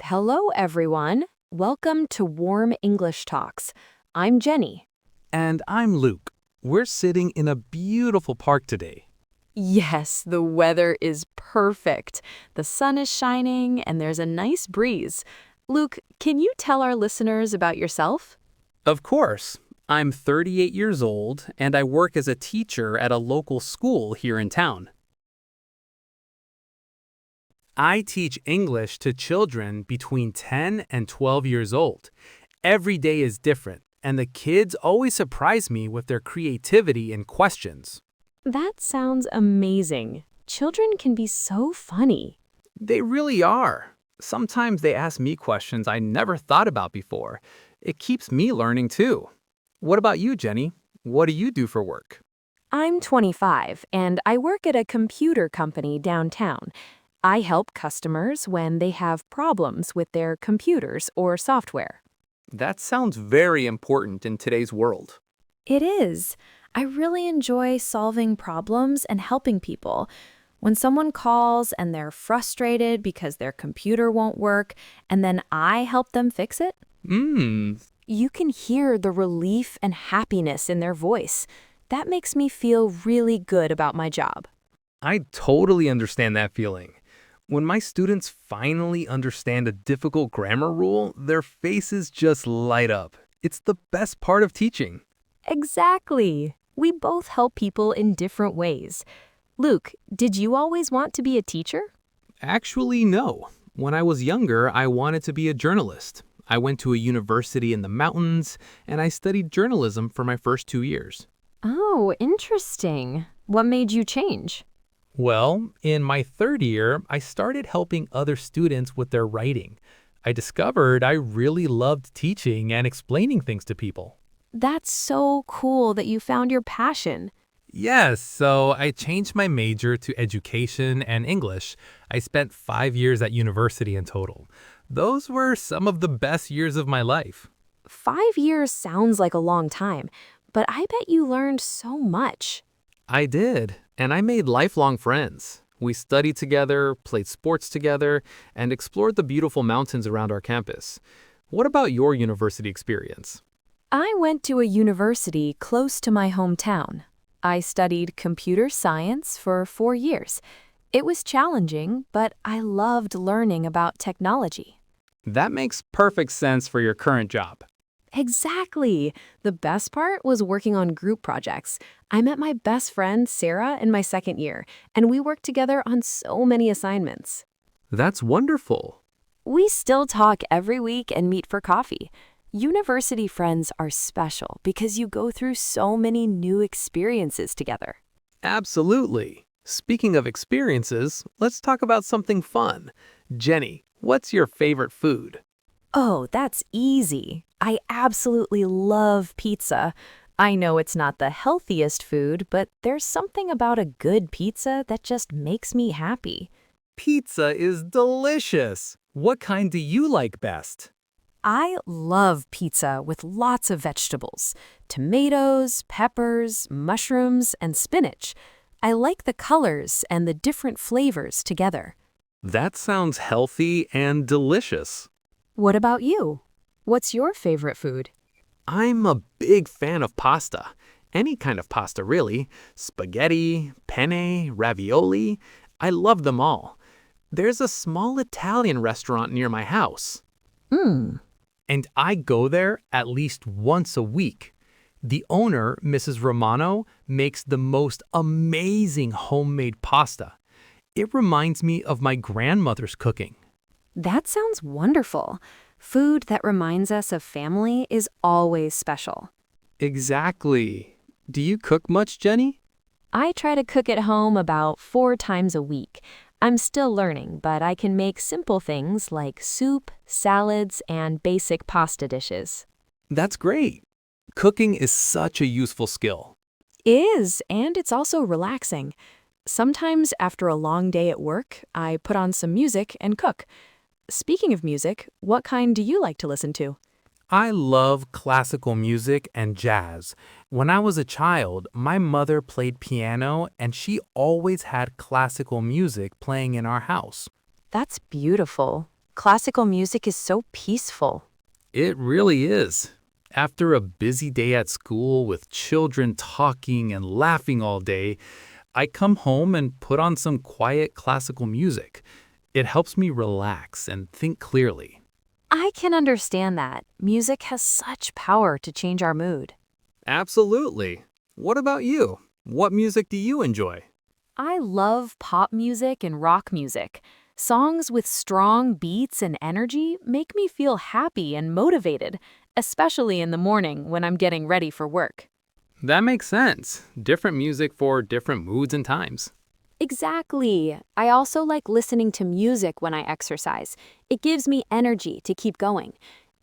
Hello, everyone. Welcome to Warm English Talks. I'm Jenny. And I'm Luke. We're sitting in a beautiful park today. Yes, the weather is perfect. The sun is shining and there's a nice breeze. Luke, can you tell our listeners about yourself? Of course, I'm 38 years old and I work as a teacher at a local school here in town. I teach English to children between 10 and 12 years old. Every day is different, and the kids always surprise me with their creativity and questions. That sounds amazing. Children can be so funny. They really are. Sometimes they ask me questions I never thought about before. It keeps me learning too. What about you, Jenny? What do you do for work? I'm 25 and I work at a computer company downtown. I help customers when they have problems with their computers or software. That sounds very important in today's world. It is. I really enjoy solving problems and helping people. When someone calls and they're frustrated because their computer won't work, and then I help them fix it, Mmm, you can hear the relief and happiness in their voice. That makes me feel really good about my job. I totally understand that feeling. When my students finally understand a difficult grammar rule, their faces just light up. It's the best part of teaching. Exactly. We both help people in different ways. Luke, did you always want to be a teacher? Actually, no. When I was younger, I wanted to be a journalist. I went to a university in the mountains, and I studied journalism for my first 2 years. Oh, interesting. What made you change? Well, in my third year, I started helping other students with their writing. I discovered I really loved teaching and explaining things to people. That's so cool that you found your passion. Yes, so I changed my major to education and English. I spent 5 years at university in total. Those were some of the best years of my life. 5 years sounds like a long time, but I bet you learned so much. I did, and I made lifelong friends. We studied together, played sports together, and explored the beautiful mountains around our campus. What about your university experience? I went to a university close to my hometown. I studied computer science for 4 years. It was challenging, but I loved learning about technology. That makes perfect sense for your current job. Exactly. The best part was working on group projects. I met my best friend, Sarah, in my second year, and we worked together on so many assignments. That's wonderful. We still talk every week and meet for coffee. University friends are special because you go through so many new experiences together. Absolutely. Speaking of experiences, let's talk about something fun. Jenny, what's your favorite food? Oh, that's easy. I absolutely love pizza. I know it's not the healthiest food, but there's something about a good pizza that just makes me happy. Pizza is delicious. What kind do you like best? I love pizza with lots of vegetables, tomatoes, peppers, mushrooms, and spinach. I like the colors and the different flavors together. That sounds healthy and delicious. What about you? What's your favorite food? I'm a big fan of pasta. Any kind of pasta, really. Spaghetti, penne, ravioli. I love them all. There's a small Italian restaurant near my house, Mmm, and I go there at least once a week. The owner, Mrs. Romano, makes the most amazing homemade pasta. It reminds me of my grandmother's cooking. that sounds wonderful. Food that reminds us of family is always special. Exactly. Do you cook much, Jenny? I try to cook at home about 4 times a week. I'm still learning, but I can make simple things like soup, salads, and basic pasta dishes. That's great. Cooking is such a useful skill. Is, and it's also relaxing. Sometimes after a long day at work, I put on some music and cook. Speaking of music, what kind do you like to listen to? I love classical music and jazz. When I was a child, my mother played piano and she always had classical music playing in our house. That's beautiful. Classical music is so peaceful. It really is. After a busy day at school with children talking and laughing all day, I come home and put on some quiet classical music. It helps me relax and think clearly. I can understand that. Music has such power to change our mood. Absolutely. What about you? What music do you enjoy? I love pop music and rock music. Songs with strong beats and energy make me feel happy and motivated, especially in the morning when I'm getting ready for work. That makes sense. Different music for different moods and times. Exactly. I also like listening to music when I exercise. It gives me energy to keep going.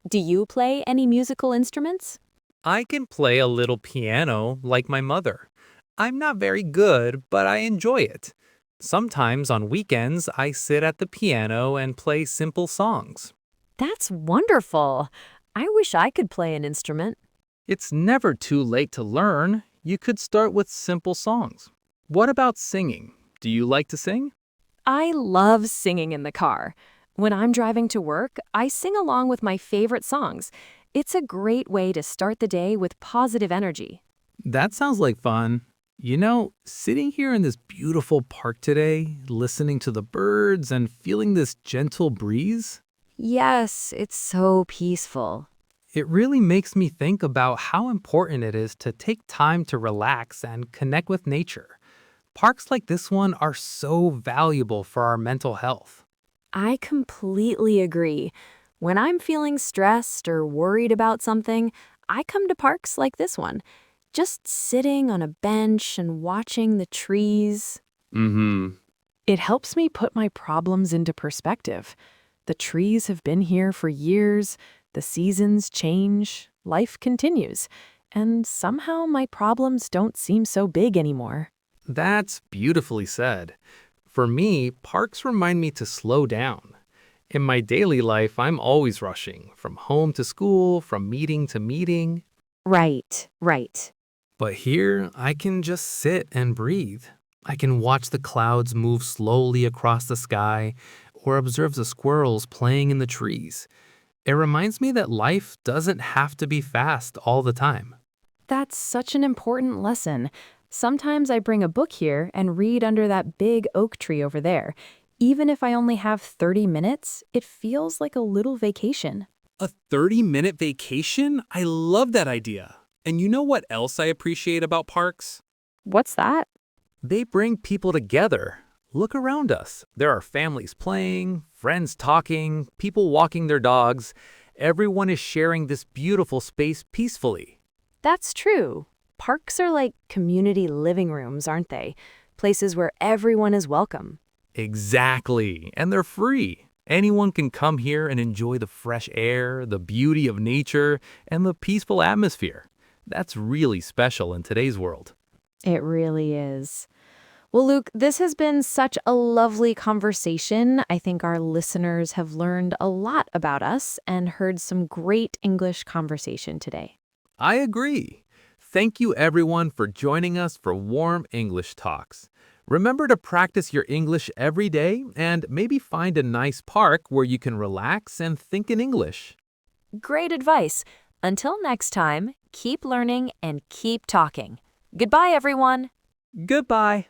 Do you play any musical instruments? I can play a little piano like my mother. I'm not very good, but I enjoy it. Sometimes on weekends, I sit at the piano and play simple songs. That's wonderful. I wish I could play an instrument. It's never too late to learn. You could start with simple songs. What about singing? Do you like to sing? I love singing in the car. When I'm driving to work, I sing along with my favorite songs. It's a great way to start the day with positive energy. That sounds like fun. You know, sitting here in this beautiful park today, listening to the birds and feeling this gentle breeze, Yes, it's so peaceful. it really makes me think about how important it is to take time to relax and connect with nature. Parks like this one are so valuable for our mental health. I completely agree. When I'm feeling stressed or worried about something, I come to parks like this one. Just sitting on a bench and watching the trees. Mm-hmm. It helps me put my problems into perspective. The trees have been here for years, the seasons change, life continues, and somehow my problems don't seem so big anymore. That's beautifully said. For me, parks remind me to slow down. In my daily life, I'm always rushing, from home to school, from meeting to meeting. Right. But here, I can just sit and breathe. I can watch the clouds move slowly across the sky or observe the squirrels playing in the trees. It reminds me that life doesn't have to be fast all the time. That's such an important lesson. Sometimes I bring a book here and read under that big oak tree over there. Even if I only have 30 minutes, it feels like a little vacation. A 30-minute vacation? I love that idea. And you know what else I appreciate about parks? What's that? They bring people together. Look around us. There are families playing, friends talking, people walking their dogs. Everyone is sharing this beautiful space peacefully. That's true. Parks are like community living rooms, aren't they? Places where everyone is welcome. Exactly. And they're free. Anyone can come here and enjoy the fresh air, the beauty of nature, and the peaceful atmosphere. That's really special in today's world. It really is. Well, Luke, this has been such a lovely conversation. I think our listeners have learned a lot about us and heard some great English conversation today. I agree. Thank you everyone for joining us for Warm English Talks. Remember to practice your English every day and maybe find a nice park where you can relax and think in English. Great advice. Until next time, keep learning and keep talking. Goodbye, everyone. Goodbye.